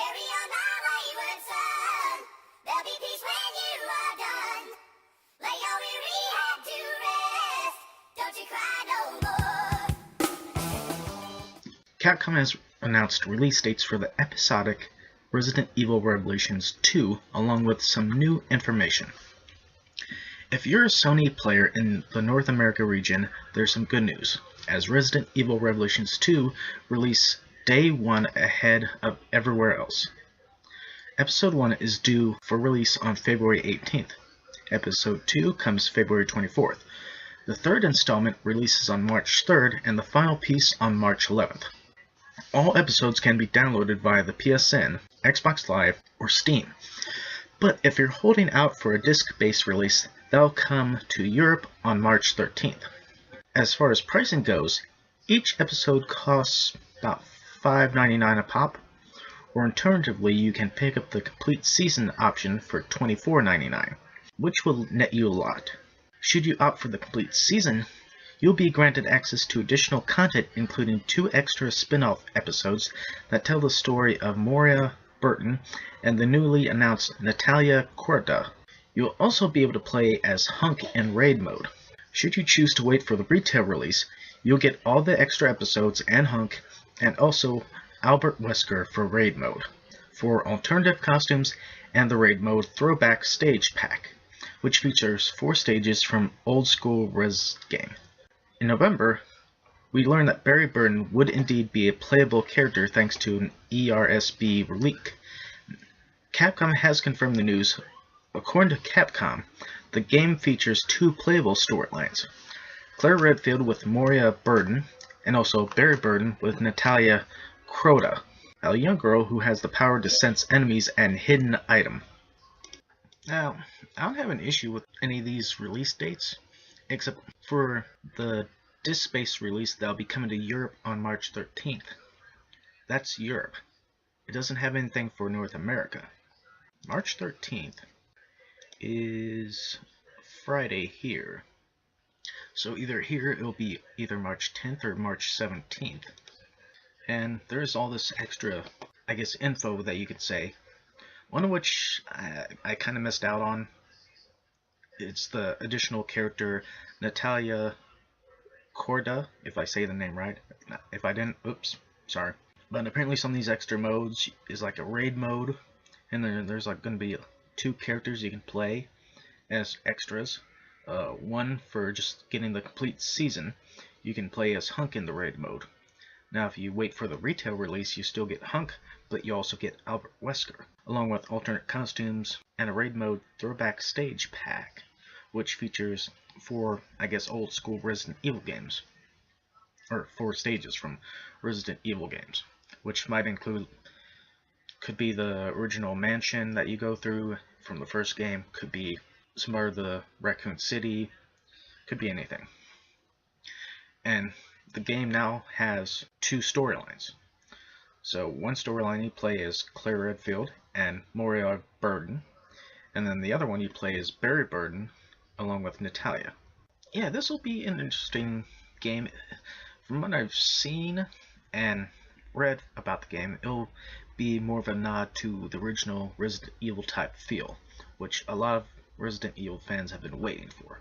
Carry on my wayward son. There'll be peace when you are done. Lay your weary head to rest. Don't you cry no more. Capcom has announced release dates for the episodic Resident Evil Revelations 2, along with some new information. If you're a Sony player in the North America region, there's some good news, as Resident Evil Revelations 2 release day 1 ahead of everywhere else. Episode 1 is due for release on February 18th. Episode 2 comes February 24th. The third installment releases on March 3rd, and the final piece on March 11th. All episodes can be downloaded via the PSN, Xbox Live, or Steam. But if you're holding out for a disc-based release, that'll come to Europe on March 13th. As far as pricing goes, each episode costs about $5.99 a pop, or alternatively you can pick up the complete season option for $24.99, which will net you a lot. Should you opt for the complete season, you'll be granted access to additional content, including 2 extra spin-off episodes that tell the story of Moira Burton and the newly announced Natalia Corda. You'll also be able to play as Hunk in raid mode. Should you choose to wait for the retail release, you'll get all the extra episodes and Hunk, and also Albert Wesker for raid mode, for alternative costumes, and the raid mode throwback stage pack, which features 4 stages from old school Res game. In November, we learned that Barry Burton would indeed be a playable character thanks to an ERSB leak. Capcom has confirmed the news. According to Capcom, the game features 2 playable storylines: Claire Redfield with Moira Burton, and also Barry Burton with Natalia Croda, a young girl who has the power to sense enemies and hidden item. Now, I don't have an issue with any of these release dates, except for the disc-based release that'll be coming to Europe on March 13th. That's Europe. It doesn't have anything for North America. March 13th is Friday here. So either here it'll be either March 10th or March 17th. And there's all this extra, I guess, info that you could say. One of which I kind of missed out on. It's the additional character Natalia Corda, if I say the name right. If I didn't, oops, sorry. But apparently some of these extra modes is like a raid mode, and then there's like going to be 2 characters you can play as extras. One for just getting the complete season. You can play as Hunk in the raid mode. Now if you wait for the retail release, you still get Hunk, but you also get Albert Wesker, along with alternate costumes and a raid mode throwback stage pack, which features 4, I guess, old school Resident Evil games, or 4 stages from Resident Evil games, which might include, could be the original mansion that you go through from the first game, could be some part of the Raccoon City, could be anything. And the game now has 2 storylines. So one storyline you play as Claire Redfield and Moira Burton, and then the other one you play as Barry Burton along with Natalia. Yeah, this will be an interesting game. From what I've seen and read about the game, it'll be more of a nod to the original Resident Evil type feel, which a lot of Resident Evil fans have been waiting for.